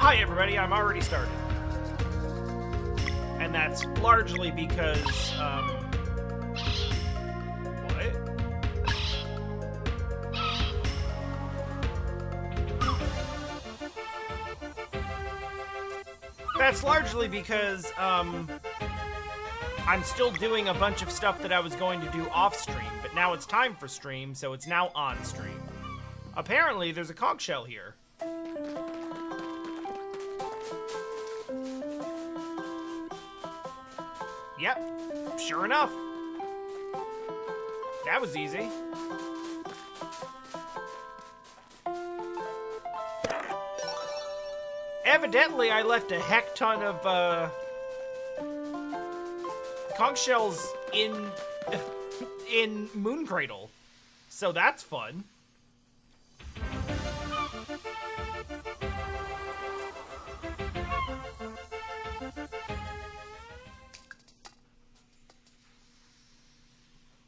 Hi everybody, I'm already started. And that's largely because, what? That's largely because, I'm still doing a bunch of stuff that I was going to do off-stream, but now it's time for stream, so it's now on-stream. Apparently, there's a conch shell here. Yep, sure enough. That was easy. Evidently, I left a heck ton of, conch shells in Moon Cradle. So that's fun.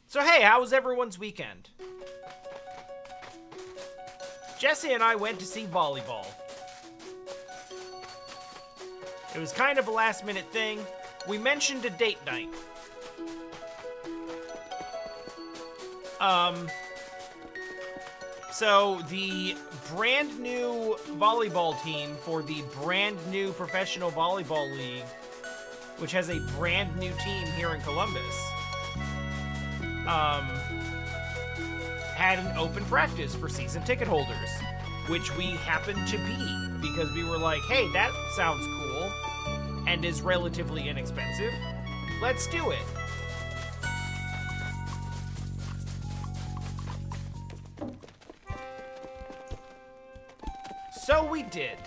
So hey, how was everyone's weekend? Jesse and I went to see volleyball. It was kind of a last-minute thing. We mentioned a date night. So the brand new volleyball team for the brand new professional volleyball league, which has a brand new team here in Columbus, had an open practice for season ticket holders, which we happened to be, because we were like, hey, that sounds cool and is relatively inexpensive. Let's do it. So we did.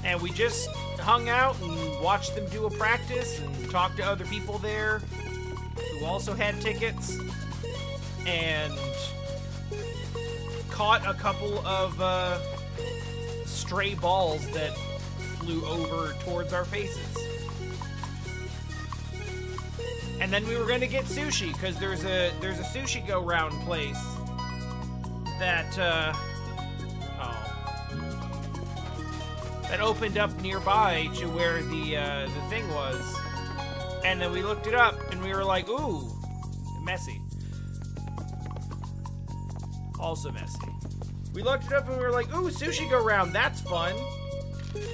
And we just hung out and watched them do a practice and talked to other people there who also had tickets and caught a couple of stray balls that flew over towards our faces. And then we were going to get sushi because there's a sushi go-round place that that opened up nearby to where the thing was. And then we looked it up and we were like, ooh, messy. Also messy. We looked it up and we were like, ooh, sushi go-round, that's fun.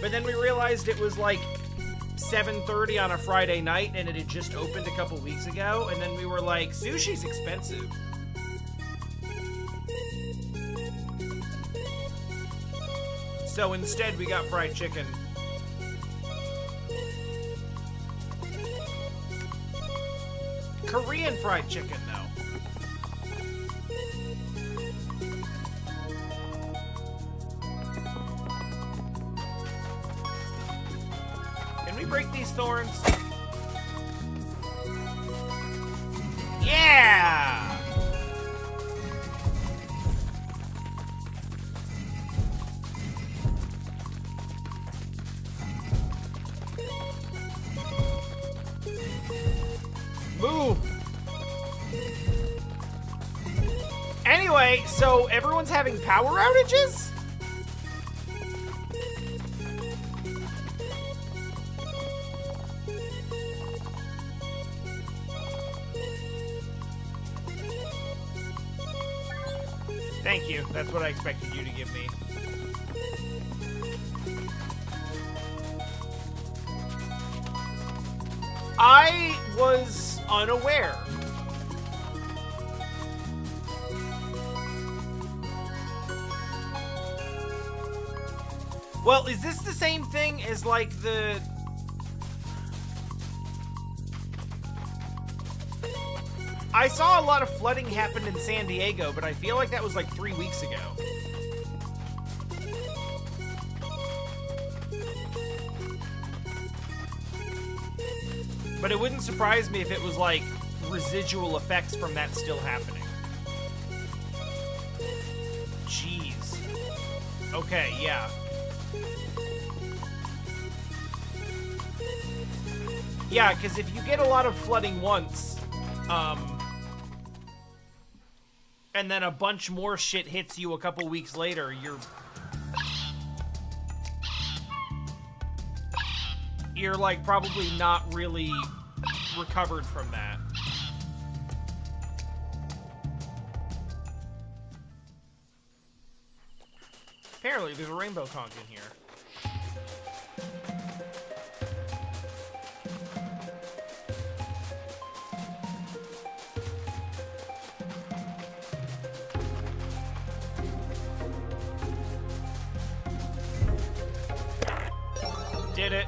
But then we realized it was like 7:30 on a Friday night and it had just opened a couple weeks ago. And then we were like, sushi's expensive. So instead, we got fried chicken. Korean fried chicken, though. Can we break these thorns? Yeah! Move! Anyway, so everyone's having power outages? Thank you. That's what I expected you to give me. I was unaware. Well, is this the same thing as, like, the... I saw a lot of flooding happen in San Diego, but I feel like that was, like, 3 weeks ago. But it wouldn't surprise me if it was, like, residual effects from that still happening. Jeez. Okay, yeah. Yeah, because if you get a lot of flooding once, And then a bunch more shit hits you a couple weeks later, you're like probably not really recovered from that. Apparently there's a rainbow conch in here. Did it.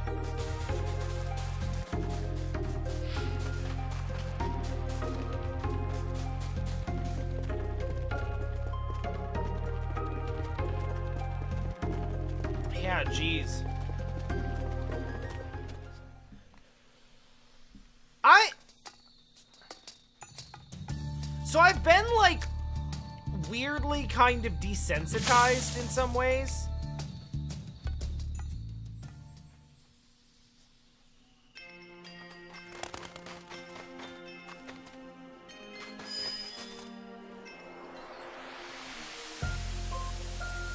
Yeah, jeez. So I've been, like, weirdly kind of desensitized in some ways.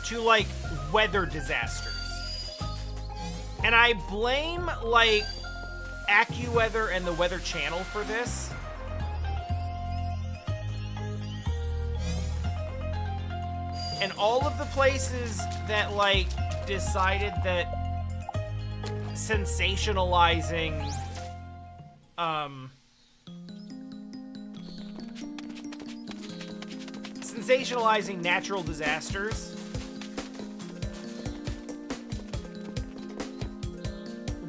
To, like, weather disasters. And I blame, like, AccuWeather and the Weather Channel for this. And all of the places that, like, decided that sensationalizing, sensationalizing natural disasters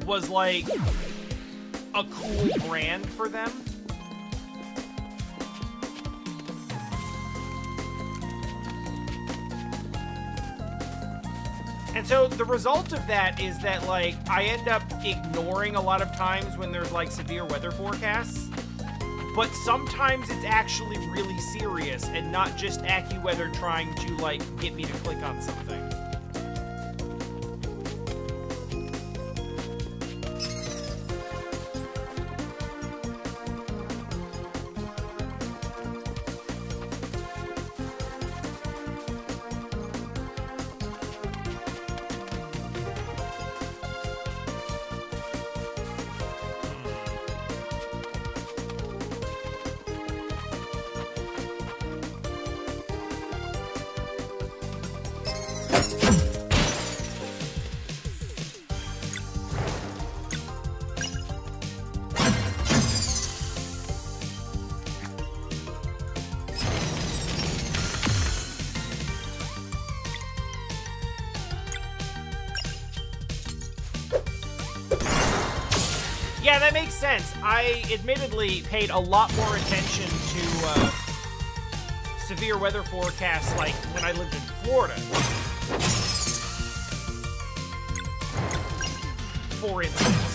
was like a cool brand for them. And so the result of that is that, like, I end up ignoring a lot of times when there's, like, severe weather forecasts. But sometimes it's actually really serious and not just AccuWeather trying to, like, get me to click on something. Yeah, that makes sense. I admittedly paid a lot more attention to severe weather forecasts, like, when I lived in Florida. For instance.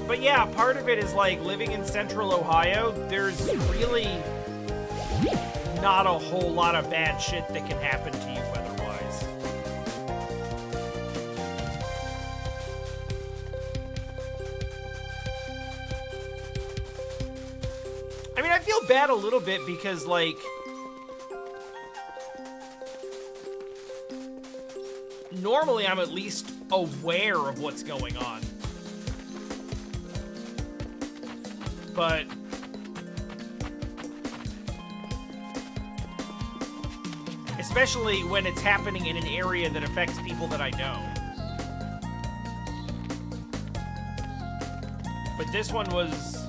But yeah, part of it is, like, living in central Ohio, there's really not a whole lot of bad shit that can happen to you weather-wise. I mean, I feel bad a little bit because, like, normally I'm at least aware of what's going on. But especially when it's happening in an area that affects people that I know. But this one was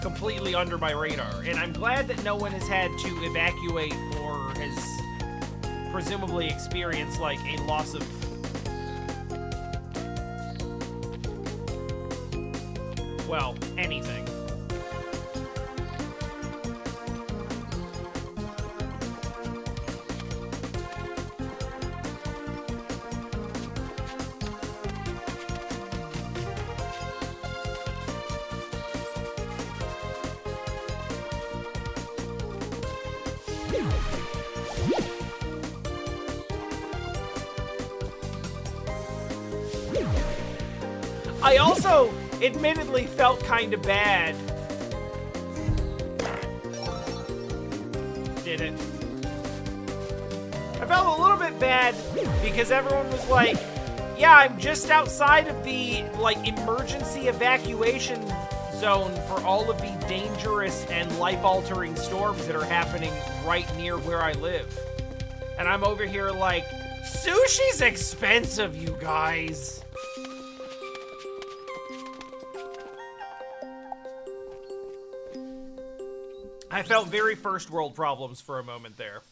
completely under my radar, and I'm glad that no one has had to evacuate or has presumably experienced, like, a loss of well, anything. I also admittedly felt kind of bad. Didn't. I felt a little bit bad because everyone was like, yeah, I'm just outside of the, like, emergency evacuation zone for all of the dangerous and life-altering storms that are happening right near where I live. And I'm over here like, sushi's expensive, you guys. I felt very first world problems for a moment there.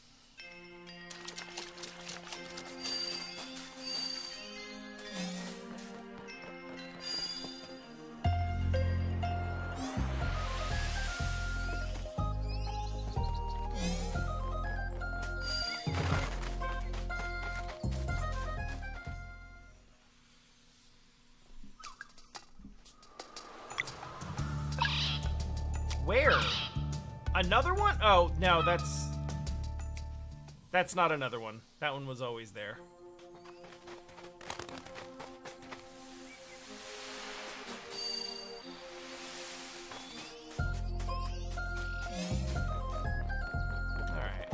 Where? Another one? Oh, no, that's not another one. That one was always there. Alright.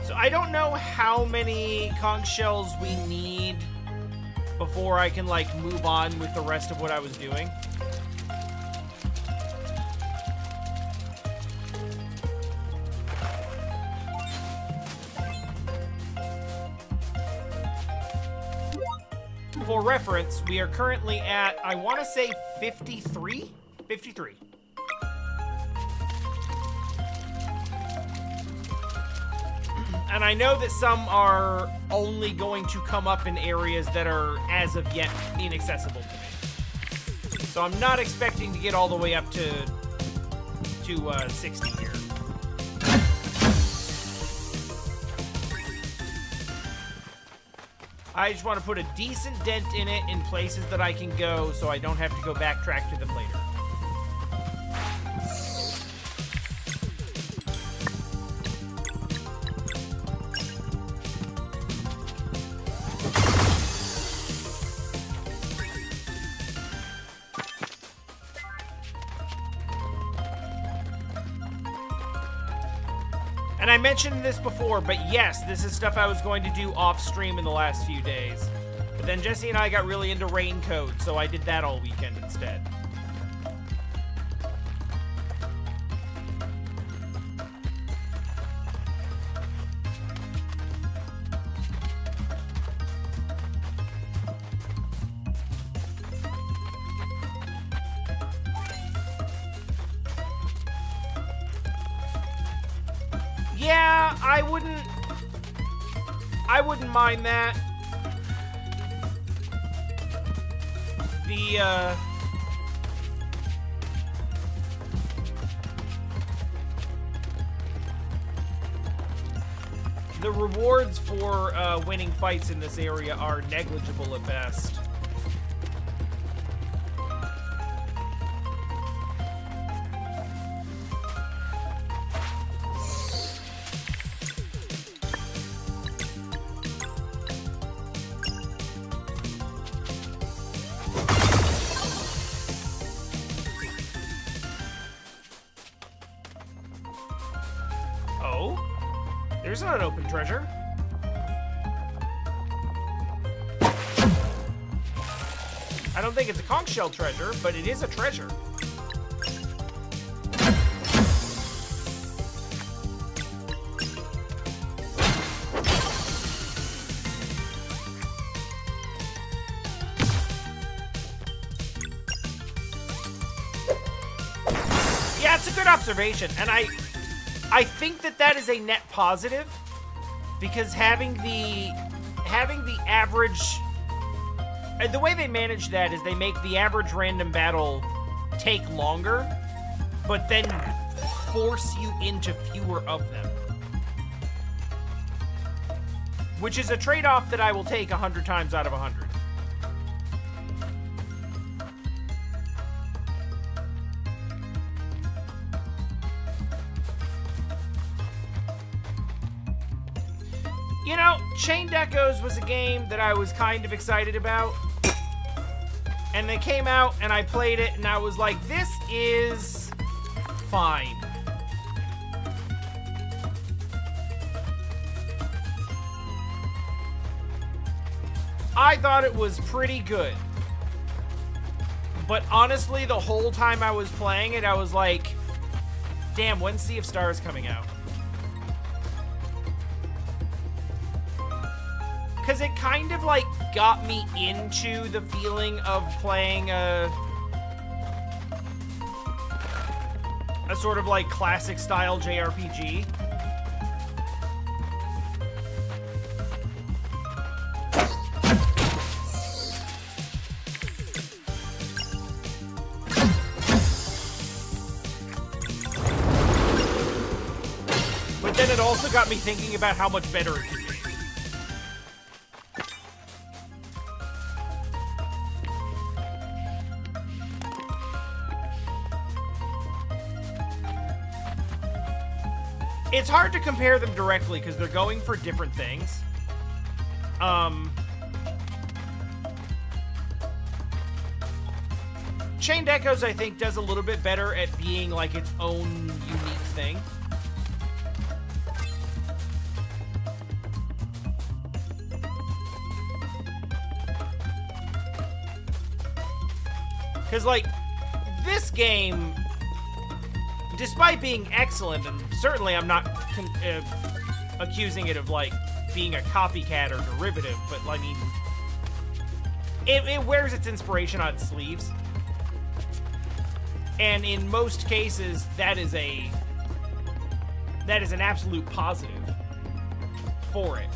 So I don't know how many conch shells we need before I can, like, move on with the rest of what I was doing. For reference, we are currently at, I want to say 53? 53. And I know that some are only going to come up in areas that are, as of yet, inaccessible to me. So I'm not expecting to get all the way up to 60 here. I just want to put a decent dent in it in places that I can go so I don't have to go backtrack to them later. And I mentioned this before, but yes, this is stuff I was going to do off-stream in the last few days. But then Jesse and I got really into Raincoat, so I did that all weekend instead. Yeah, I wouldn't mind that. The rewards for winning fights in this area are negligible at best. There's not an open treasure. I don't think it's a conch shell treasure, but it is a treasure. Yeah, it's a good observation, and I think that is a net positive, because having the average, the way they manage that is they make the average random battle take longer, but then force you into fewer of them. Which is a trade-off that I will take 100 times out of 100. You know, Chained Echoes was a game that I was kind of excited about. And they came out, and I played it, and I was like, this is fine. I thought it was pretty good. But honestly, the whole time I was playing it, I was like, damn, when's Sea of Stars coming out? Because it kind of, like, got me into the feeling of playing a sort of, like, classic-style JRPG. But then it also got me thinking about how much better it could be. It's hard to compare them directly because they're going for different things. Chained Echoes, I think, does a little bit better at being like its own unique thing. Because, like, this game, despite being excellent, and certainly I'm not accusing it of, like, being a copycat or derivative, but, I mean, it wears its inspiration on its sleeves. And in most cases, that is an absolute positive for it.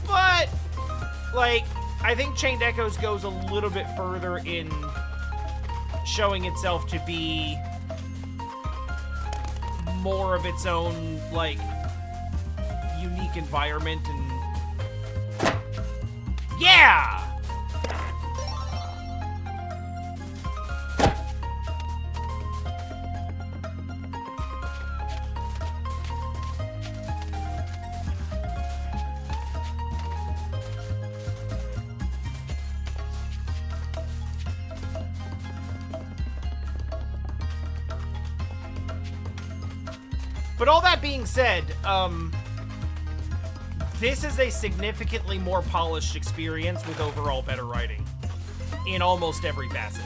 But, like, I think Chained Echoes goes a little bit further in showing itself to be more of its own, like, unique environment and... Yeah! But all that being said, this is a significantly more polished experience with overall better writing in almost every facet.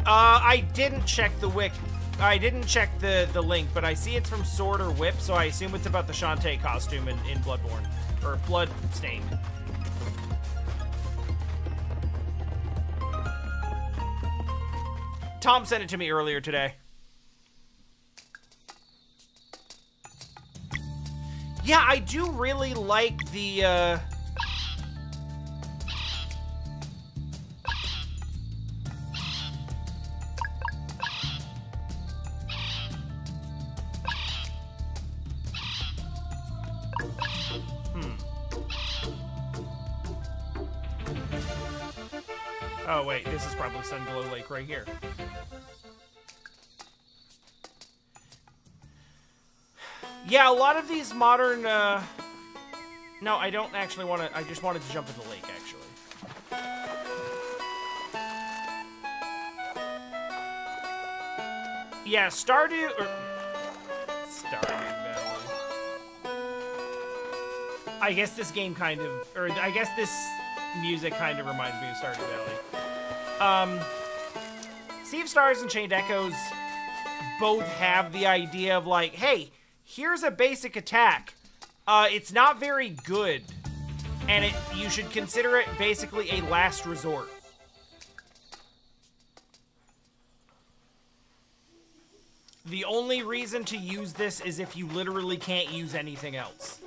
I didn't check the wiki. I didn't check the link, but I see it's from Sword or Whip, so I assume it's about the Shantae costume in Bloodborne. Or Bloodstained. Tom sent it to me earlier today. Yeah, I do really like the, Oh, wait, this is probably Sunglow Lake right here. Yeah, a lot of these modern, No, I don't actually want to... I just wanted to jump in the lake, actually. Yeah, Stardew... Stardew Valley. I guess this game kind of... Or, I guess this music kind of reminds me of Stardew Valley. Sea of Stars and Chained Echoes both have the idea of, like, hey, here's a basic attack. It's not very good, and you should consider it basically a last resort. The only reason to use this is if you literally can't use anything else.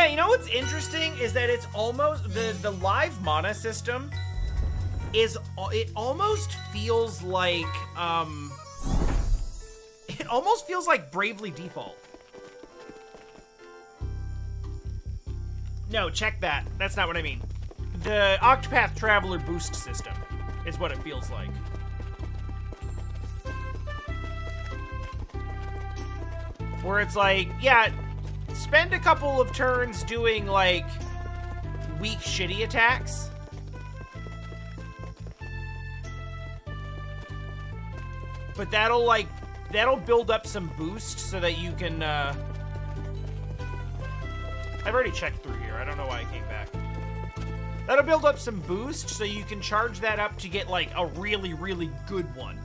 Yeah, you know what's interesting is that it's almost the live mana system is it almost feels like Bravely Default. No, check that. That's not what I mean. The Octopath Traveler boost system is what it feels like. Where it's like, yeah, spend a couple of turns doing, like, weak, shitty attacks. But that'll build up some boost so that you can, I've already checked through here. I don't know why I came back. That'll build up some boost so you can charge that up to get, like, a really, really good one.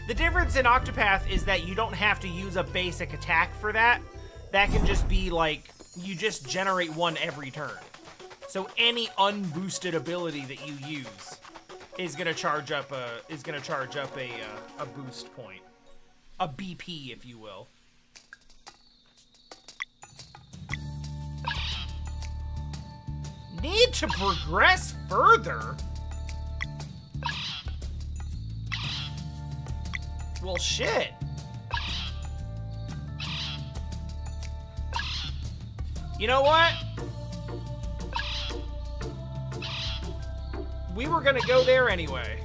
The difference in Octopath is that you don't have to use a basic attack for that. That can just be, like, you just generate one every turn. So any unboosted ability that you use is gonna charge up a boost point, a BP, if you will. Need to progress further? Well, shit. You know what? We were gonna go there anyway.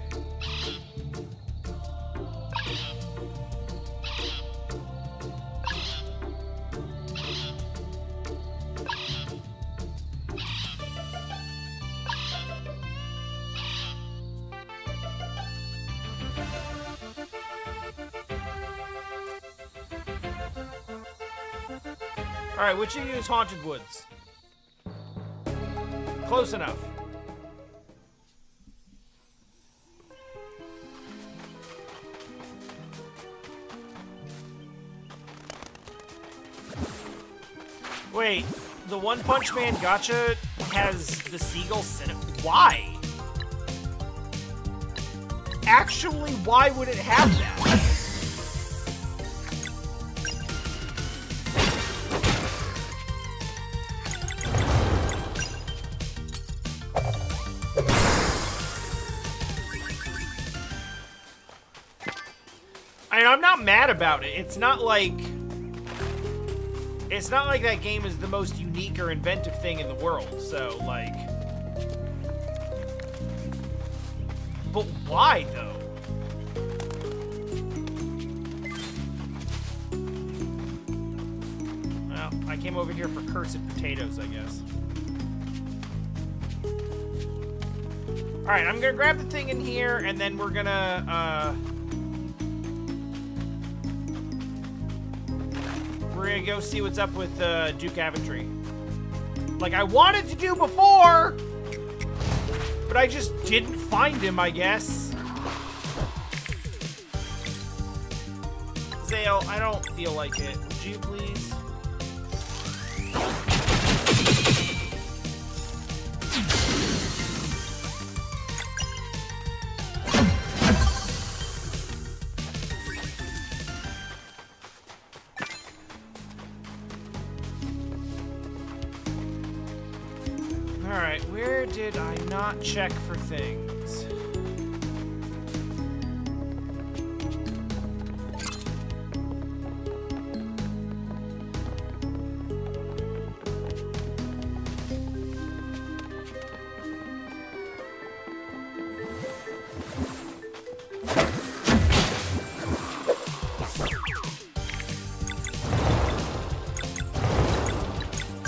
Alright, which of you is Haunted Woods? Close enough. Wait, the One Punch Man gacha has the Seagull Cinema. Why? Actually, why would it have that? I'm not mad about it. It's not like that game is the most unique or inventive thing in the world. So, like, but why though? Well, I came over here for cursed potatoes, I guess. All right, I'm gonna grab the thing in here, and then we're gonna go see what's up with Duke Aventry. Like I wanted to do before, but I just didn't find him, I guess. Zale, I don't feel like it. Would you please? Alright, where did I not check for things?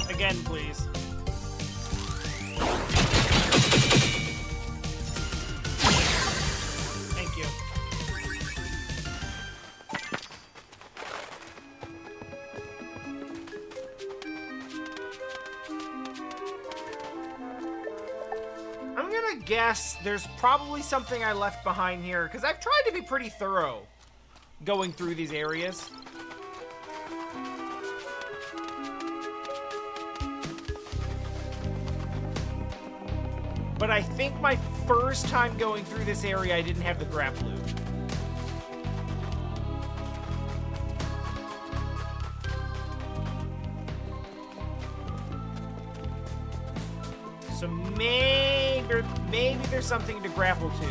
Again, please. Guess there's probably something I left behind here, because I've tried to be pretty thorough going through these areas. But I think my first time going through this area, I didn't have the grab loot. So maybe there's something to grapple to.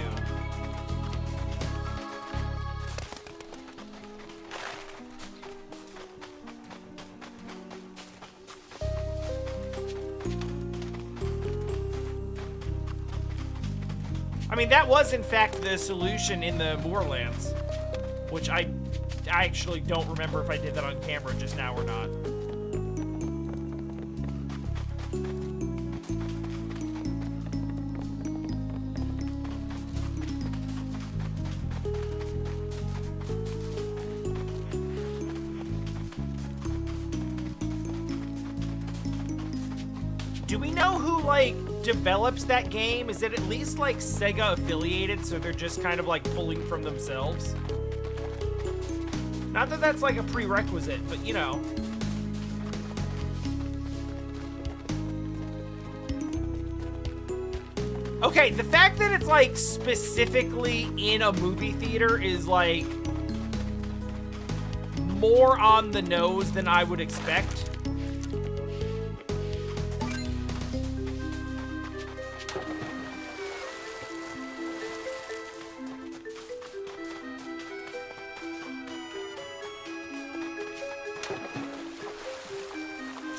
I mean, that was, in fact, the solution in the Moorlands, which I actually don't remember if I did that on camera just now or not. Do we know who, like, develops that game? Is it at least, like, Sega affiliated, so they're just kind of, like, pulling from themselves? Not that that's, like, a prerequisite, but, you know. Okay, the fact that it's, like, specifically in a movie theater is, like, more on the nose than I would expect.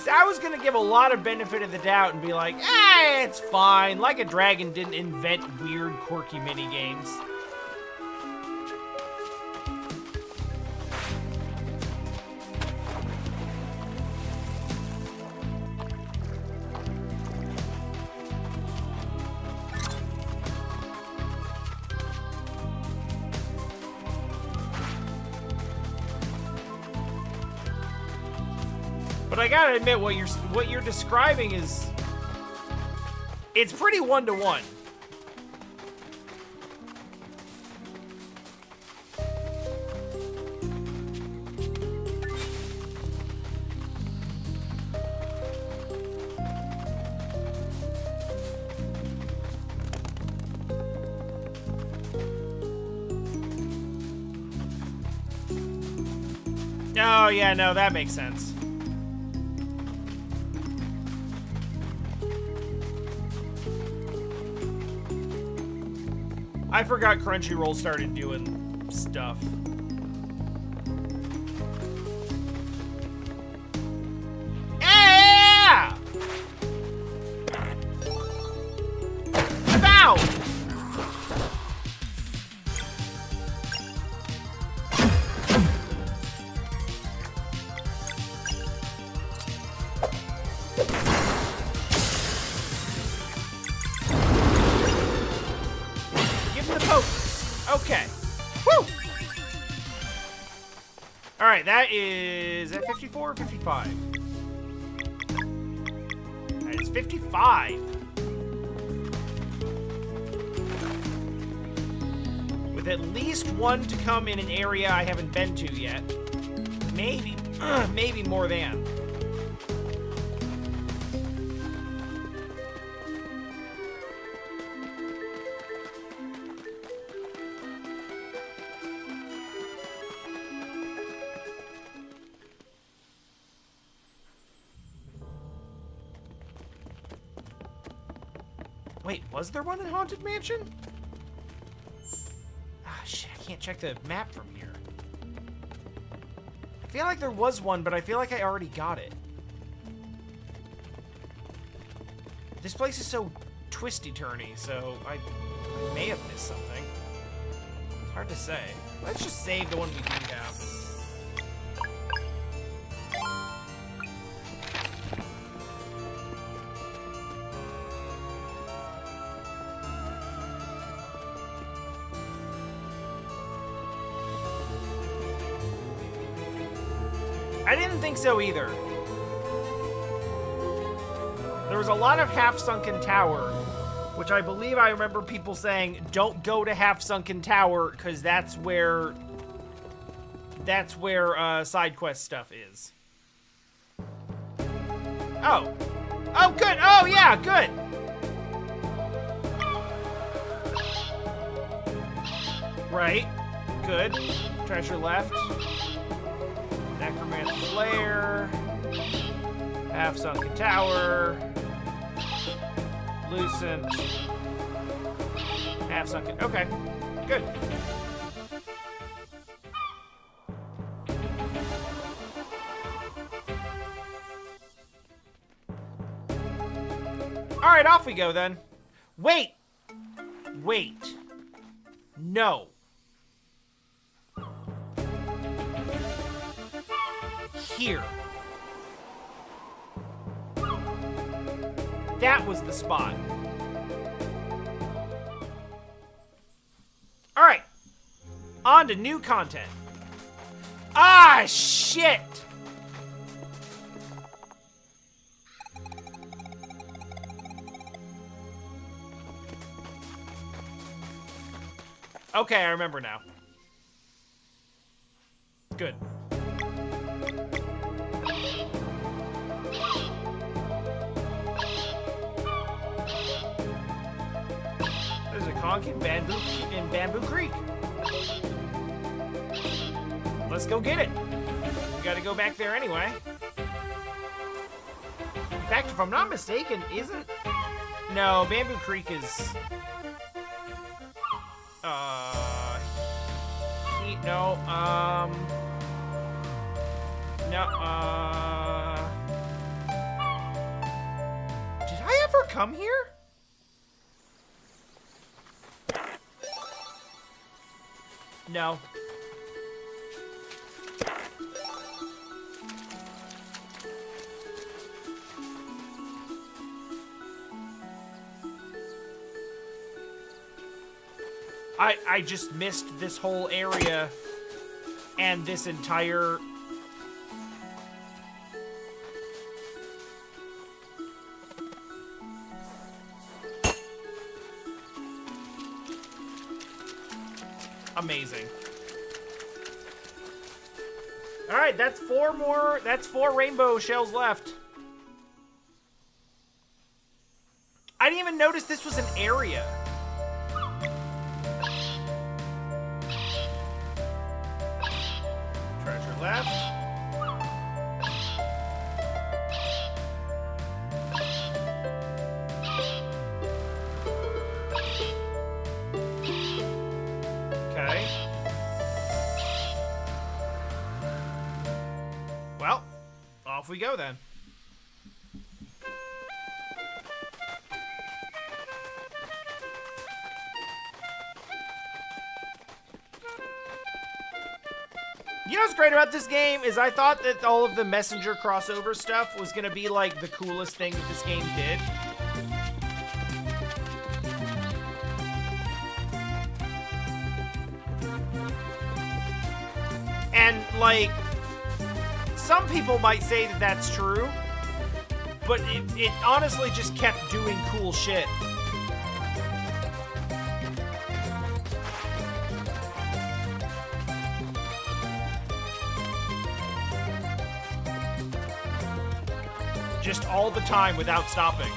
I was gonna give a lot of benefit of the doubt and be like, it's fine. Like a Dragon didn't invent weird, quirky minigames. But I gotta admit, what you're describing is, it's pretty one-to-one. Oh yeah, no, that makes sense. I forgot Crunchyroll started doing stuff. Yeah! Bow! Okay. Woo! Alright, that is at 54 or 55? That is 55. With at least one to come in an area I haven't been to yet. Maybe, maybe more than. Wait, was there one in Haunted Mansion? Ah, shit, I can't check the map from here. I feel like there was one, but I feel like I already got it. This place is so twisty-turny, so I may have missed something. It's hard to say. Let's just save the one we do have. I didn't think so either. There was a lot of Half-Sunken Tower, which I believe I remember people saying, don't go to Half-Sunken Tower, because that's where side quest stuff is. Oh. Oh, good. Oh, yeah, good. Right. Good. Treasure left. Necromancer's Lair, Half-Sunken Tower. Lucent. Half sunken. Okay. Good. Alright, off we go then. Wait! Wait. No. Here. That was the spot. Alright. On to new content. Ah, shit! Okay, I remember now. Good. There's a conch in Bamboo Creek. Let's go get it. We gotta go back there anyway. In fact, if I'm not mistaken, isn't... No, Bamboo Creek is... No, did I ever come here? No. I just missed this whole area and this entire... Amazing. Alright, that's four rainbow shells left. I didn't even notice this was an area. Treasure left. Okay. Well, off we go then. You know what's great about this game is I thought that all of the messenger crossover stuff was gonna be like the coolest thing that this game did. And like, some people might say that that's true, but it honestly just kept doing cool shit. Just all the time without stopping.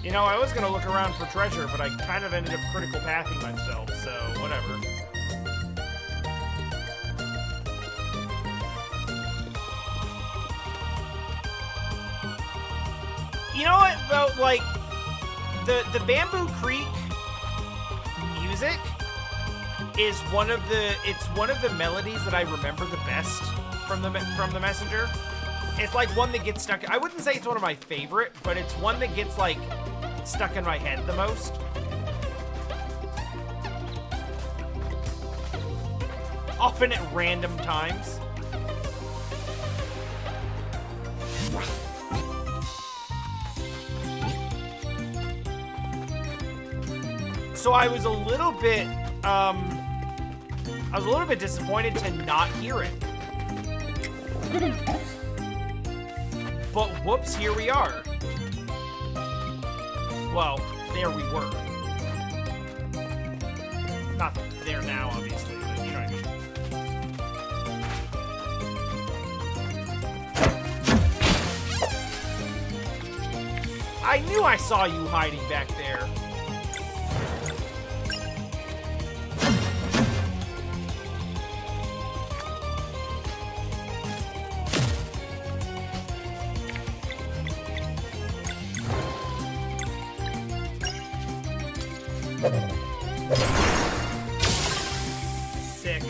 You know, I was gonna look around for treasure, but I kind of ended up critical pathing myself, so whatever. You know what, though, like, the Bamboo Creek music is one of the melodies that I remember the best from the Messenger. It's like one that gets stuck. I wouldn't say it's one of my favorite, but it's one that gets like stuck in my head the most. Often at random times. So I was a little bit disappointed to not hear it. But whoops, here we are. Well, there we were. Not there now, obviously, but you know what I mean. I knew I saw you hiding back there. Sick.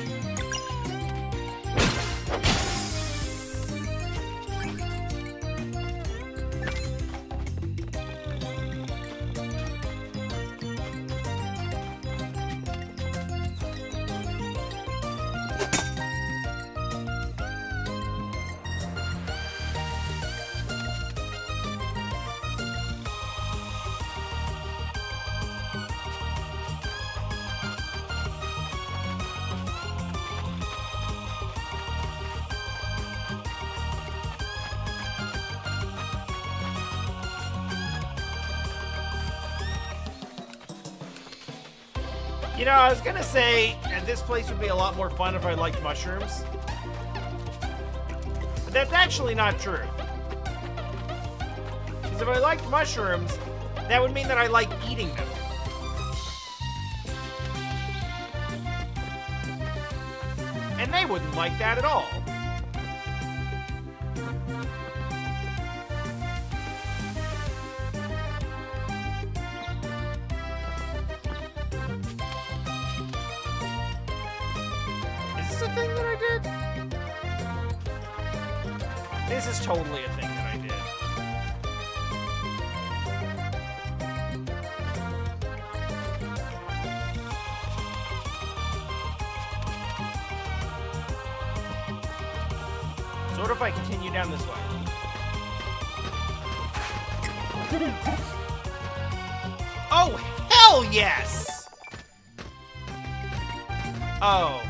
You know, I was gonna say, and this place would be a lot more fun if I liked mushrooms. But that's actually not true. Because if I liked mushrooms, that would mean that I like eating them. And they wouldn't like that at all. Thing that I did? This is totally a thing that I did. So what if I continue down this way? Oh, hell yes! Oh.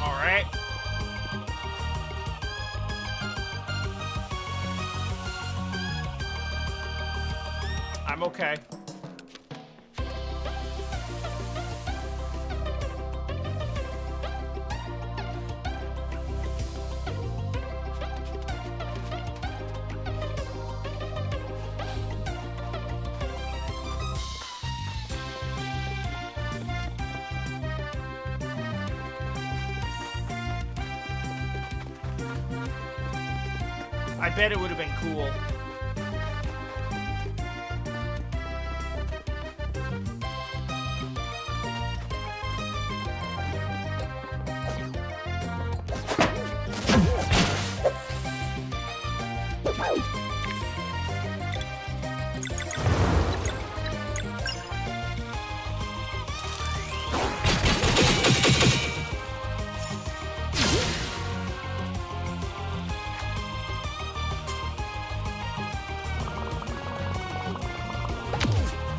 Alright. I'm okay. I bet it would have been cool.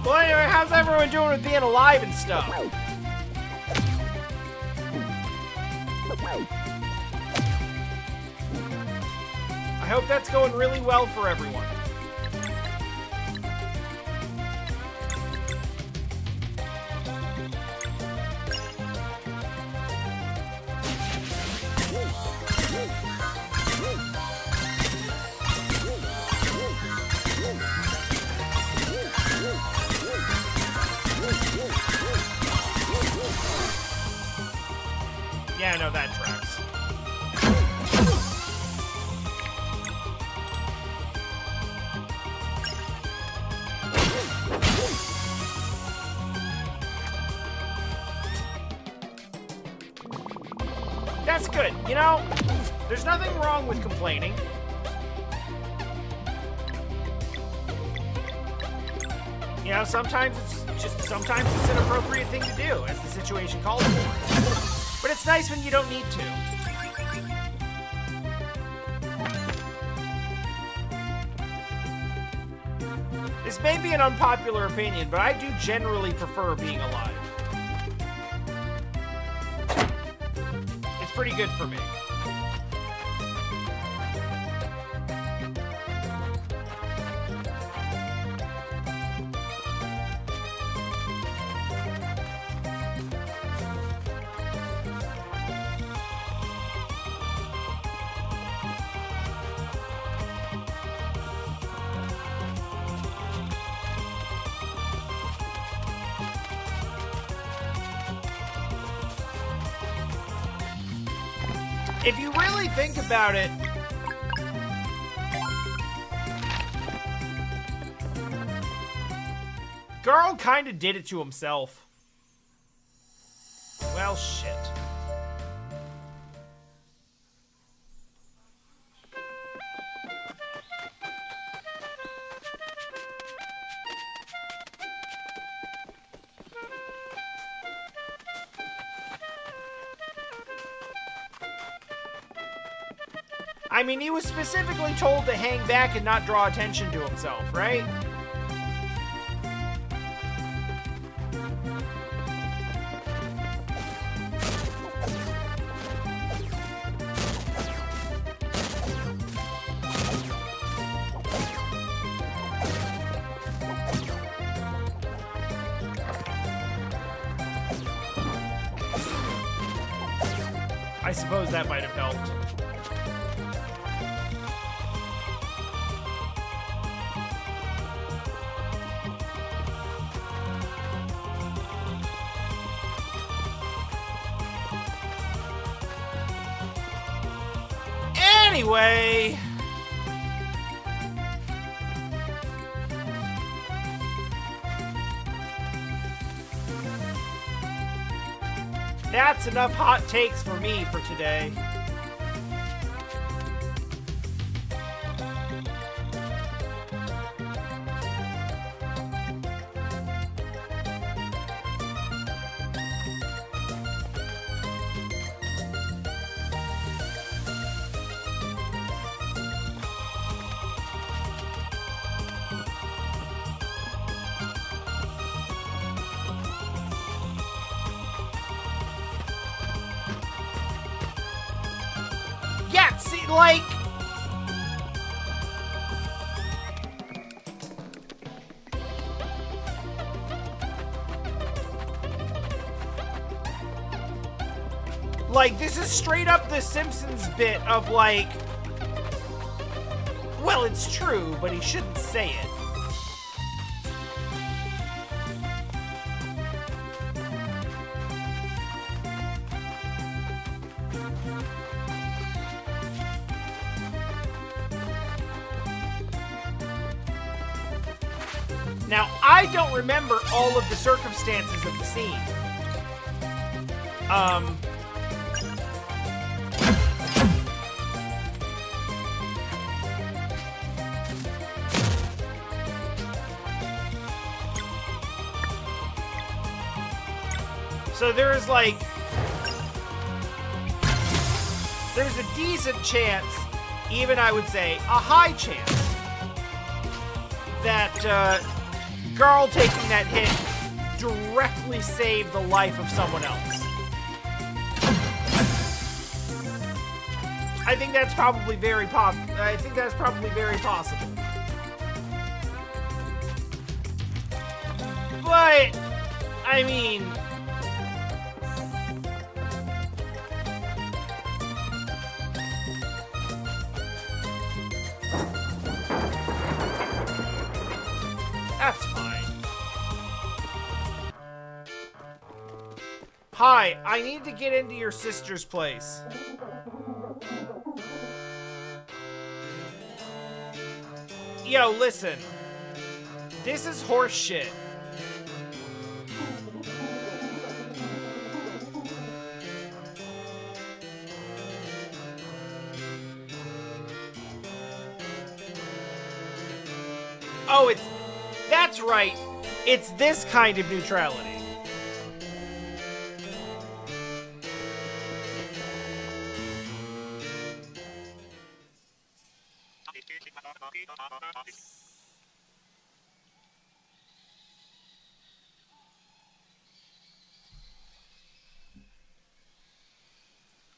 Well, anyway, how's everyone doing with being alive and stuff? I hope that's going really well for everyone. Yeah, no, that tracks. That's good. You know, there's nothing wrong with complaining. You know, sometimes it's an appropriate thing to do as the situation calls for. But it's nice when you don't need to. This may be an unpopular opinion, but I do generally prefer being alive. It's pretty good for me. If you really think about it, Garl kind of did it to himself. Well, shit. I mean, he was specifically told to hang back and not draw attention to himself, right? I suppose that might have helped. Anyway, that's enough hot takes for me for today. Yeah, see, like... Like, this is straight up the Simpsons bit of, like... Well, it's true, but he shouldn't say it. Now, I don't remember all of the circumstances of the scene. So there's like... There's a decent chance, even I would say, a high chance, that, Garl taking that hit directly saved the life of someone else. I think that's probably very possible. But, I mean... That's fine. Hi, I need to get into your sister's place. Yo, listen. This is horse shit. Oh, it's... That's right. It's this kind of neutrality.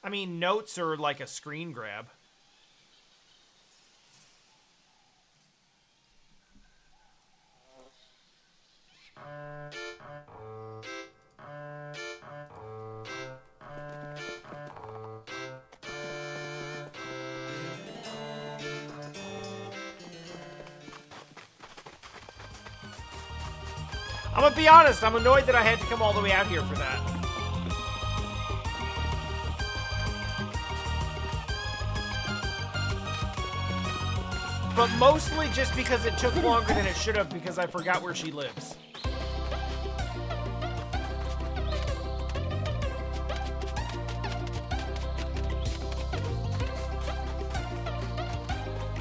I mean, notes are like a screen grab. I'm gonna be honest, I'm annoyed that I had to come all the way out here for that. But mostly just because it took longer than it should have because I forgot where she lives.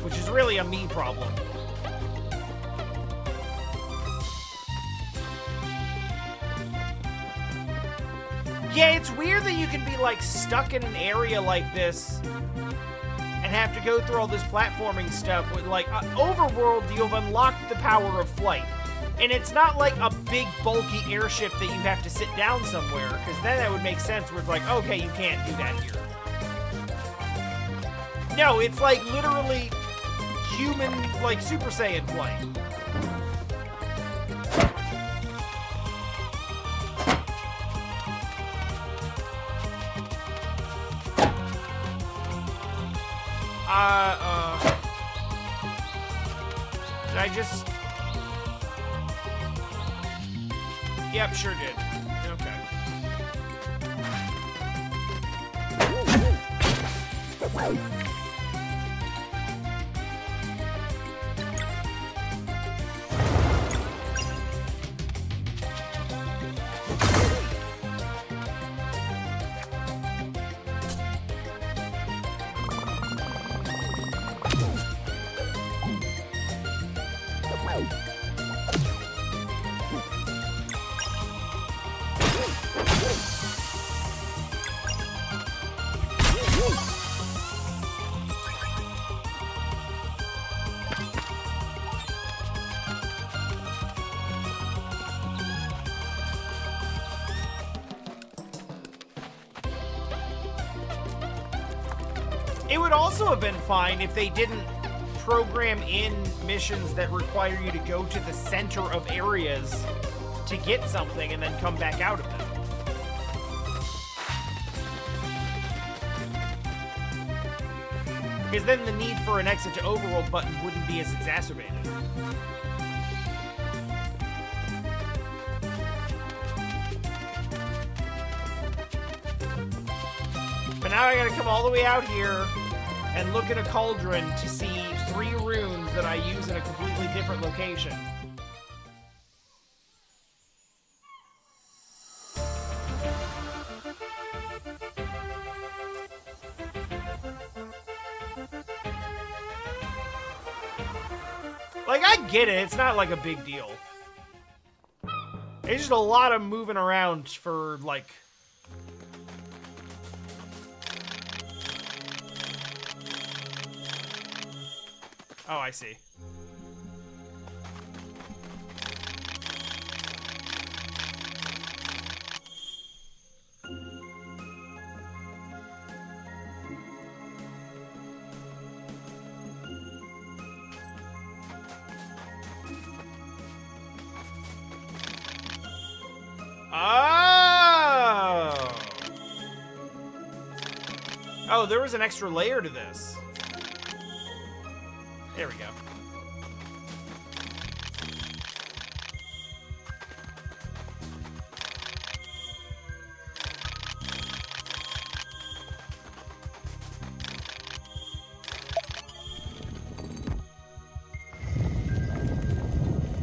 Which is really a me problem. Yeah, it's weird that you can be, like, stuck in an area like this and have to go through all this platforming stuff with, like, Overworld, you've unlocked the power of flight. And it's not like a big, bulky airship that you have to sit down somewhere, because then that would make sense where it's like, okay, you can't do that here. No, it's, like, literally human, like, Super Saiyan flight. Did I just... Yep, sure did. Okay. It would also have been fine if they didn't program in missions that require you to go to the center of areas to get something and then come back out of them. Because then the need for an exit to Overworld button wouldn't be as exacerbated. But now I gotta come all the way out here and look at a cauldron to see 3 runes that I use in a completely different location. Like, I get it. It's not, like, a big deal. It's just a lot of moving around for, like... Oh, I see. Oh! Oh, there was an extra layer to this. There we go.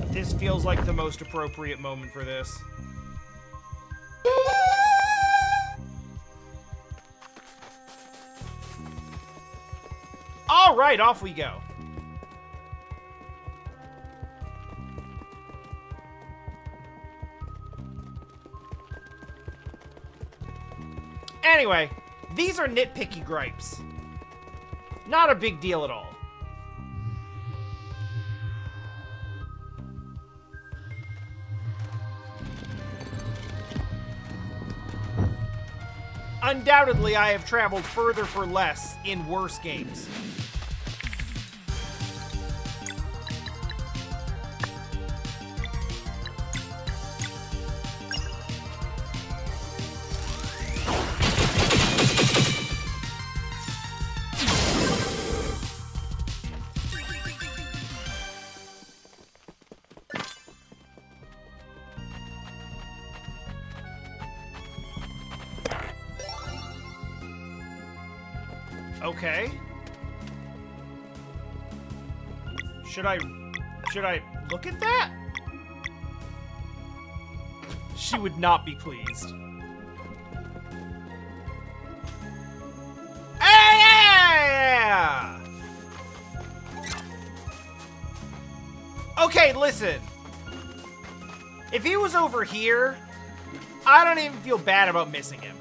This feels like the most appropriate moment for this. All right, off we go. Anyway, these are nitpicky gripes. Not a big deal at all. Undoubtedly, I have traveled further for less in worse games. Okay. Should I look at that? She would not be pleased. Yeah! Okay, listen. If he was over here, I don't even feel bad about missing him.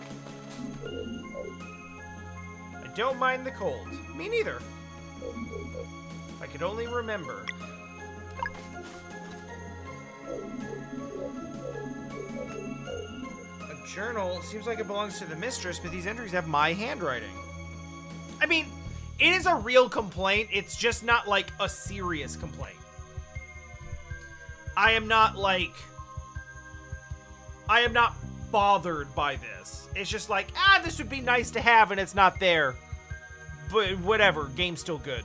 Don't mind the cold. Me neither. I could only remember. A journal seems like it belongs to the mistress, but these entries have my handwriting. I mean, it is a real complaint. It's just not like a serious complaint. I am not bothered by this. It's just like, this would be nice to have, and it's not there. But whatever, game's still good.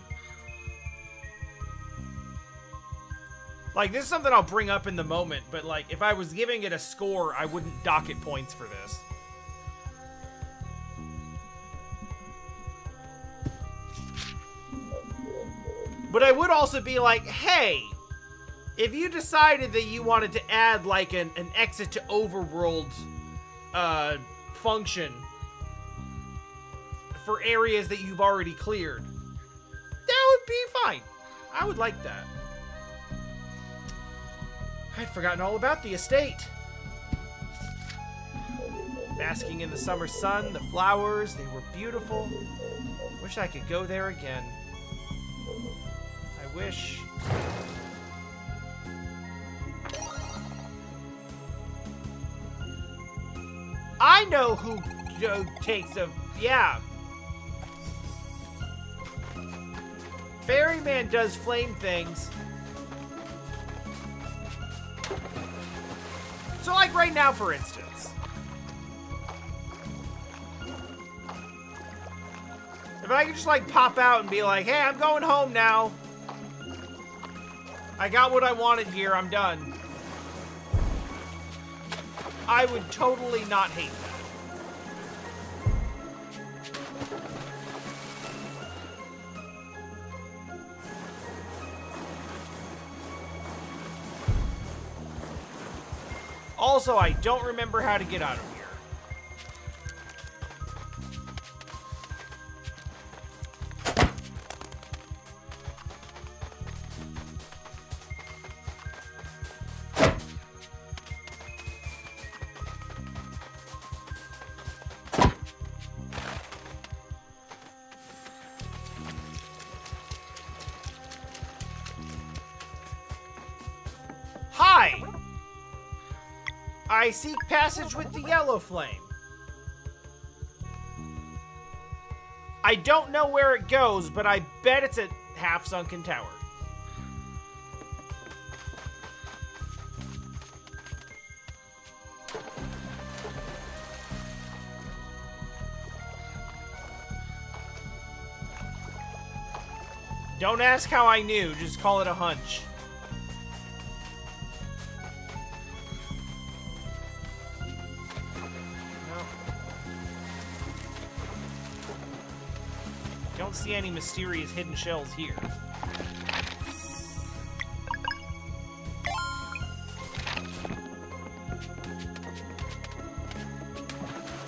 Like, this is something I'll bring up in the moment, but like, if I was giving it a score, I wouldn't dock it points for this. But I would also be like, hey, if you decided that you wanted to add like an exit to overworld function for areas that you've already cleared, that would be fine. I would like that. I'd forgotten all about the estate. Basking in the summer sun, the flowers, they were beautiful. Wish I could go there again. I wish... I know who takes a... Yeah. Ferryman does flame things. So, like, right now, for instance. If I could just, like, pop out and be like, hey, I'm going home now. I got what I wanted here. I'm done. I would totally not hate that. Also, I don't remember how to get out of here. Hi! I seek passage with the yellow flame. I don't know where it goes, but I bet it's a half-sunken tower. Don't ask how I knew, just call it a hunch. Don't see any mysterious hidden shells here.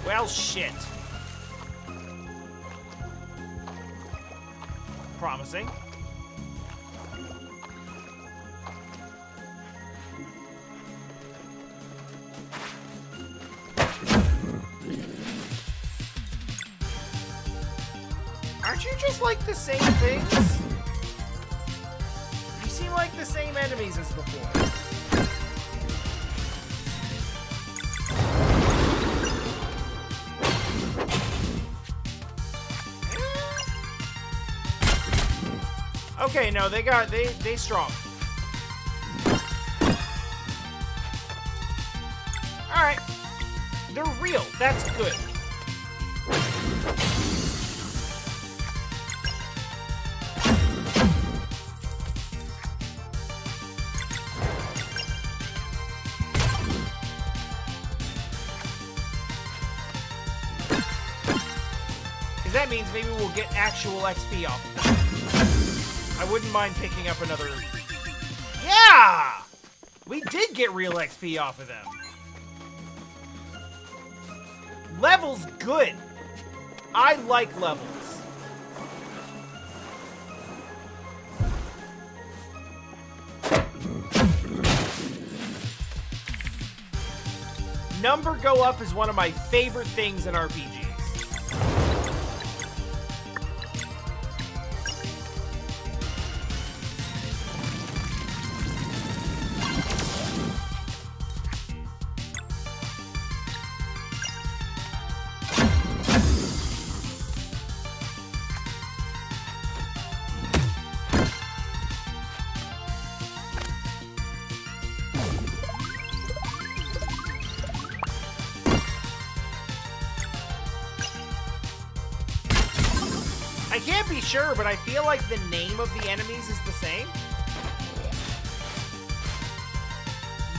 Well, shit. Promising. Aren't you just like the same things? You seem like the same enemies as before. Okay, no, they strong. Alright. They're real. That's good. Because that means maybe we'll get actual XP off of them. I wouldn't mind picking up another... Yeah! We did get real XP off of them. Level's good. I like levels. Number go up is one of my favorite things in RPGs. I can't be sure, but I feel like the name of the enemies is the same.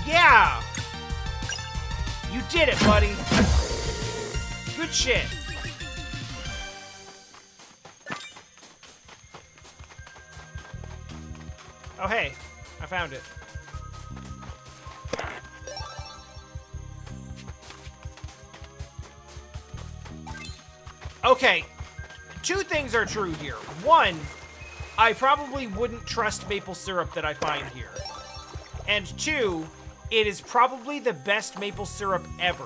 Yeah! You did it, buddy. Good shit. Oh, hey. I found it. Okay. Two things are true here. One, I probably wouldn't trust maple syrup that I find here. And two, it is probably the best maple syrup ever.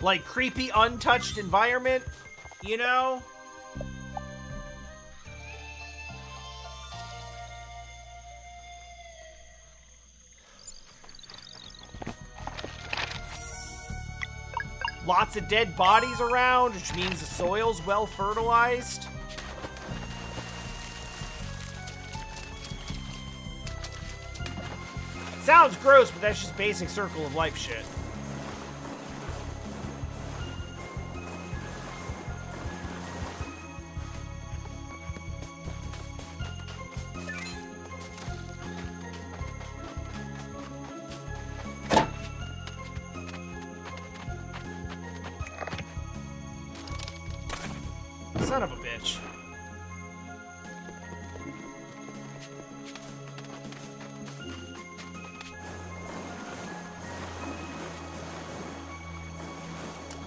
Like, creepy, untouched environment, you know? Lots of dead bodies around, which means the soil's well fertilized. Sounds gross, but that's just basic circle of life shit. Son of a bitch.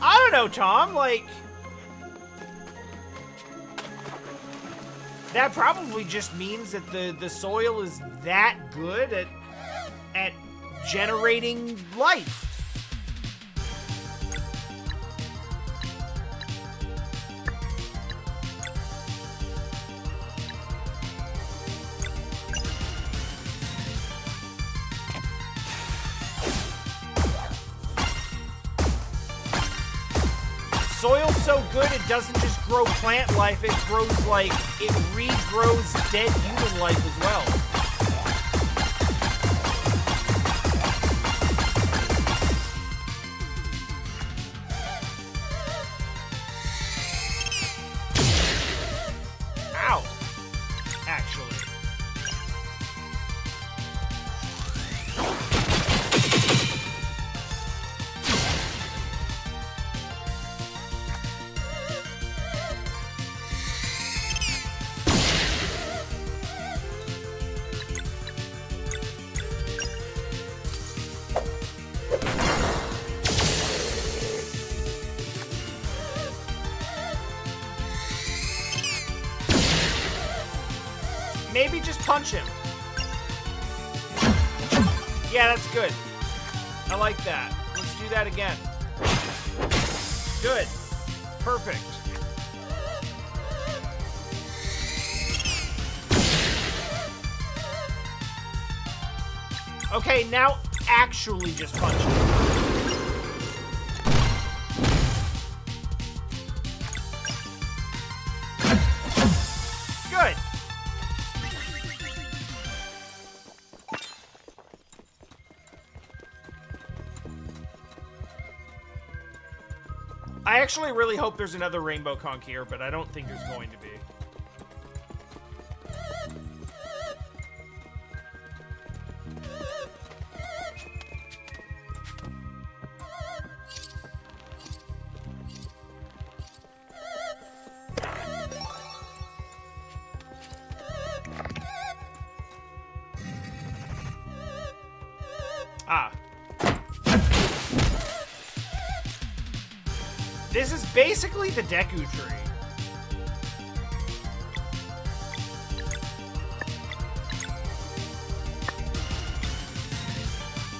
I don't know, Tom, like... That probably just means that the soil is that good at generating life. Soil's so good, it doesn't just grow plant life, it grows, like, it regrows dead human life as well. Ow. Actually. maybe just punch him. Yeah, that's good. I like that. Let's do that again. Good. Perfect. Okay, now actually just punch him. Good. I actually really hope there's another rainbow conch here, but I don't think there's going to be. Ah. This is basically the Deku tree.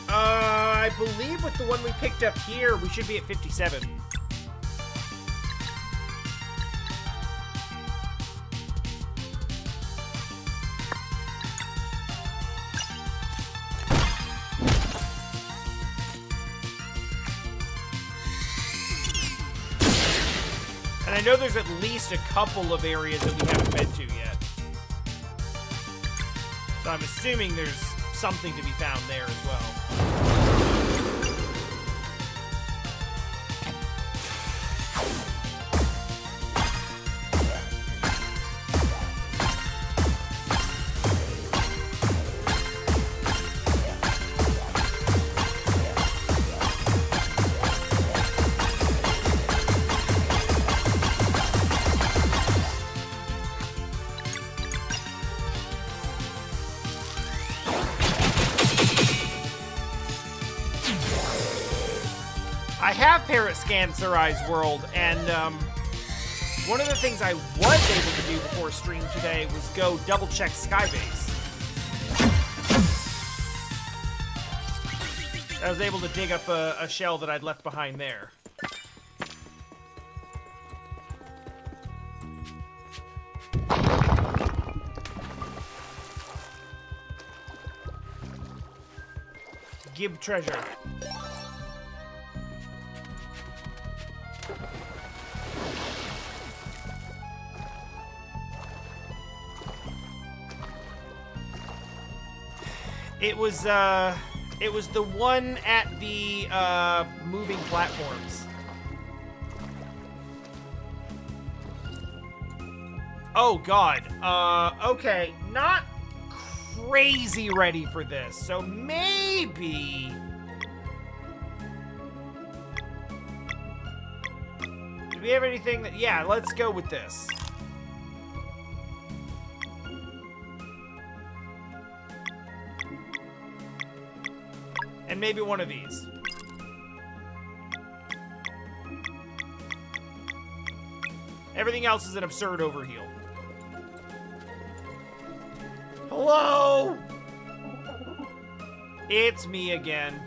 I believe with the one we picked up here, we should be at 57. And I know there's at least a couple of areas that we haven't been to yet. So I'm assuming there's something to be found there as well. I have Parrot scanned Surai's world, and one of the things I was able to do before stream today was go double-check Skybase. I was able to dig up a shell that I'd left behind there. Gib treasure. It was the one at the, moving platforms. Oh, God. Okay. Not crazy ready for this, so maybe... Do we have anything that... Yeah, let's go with this. And maybe one of these. Everything else is an absurd overheal. Hello? It's me again.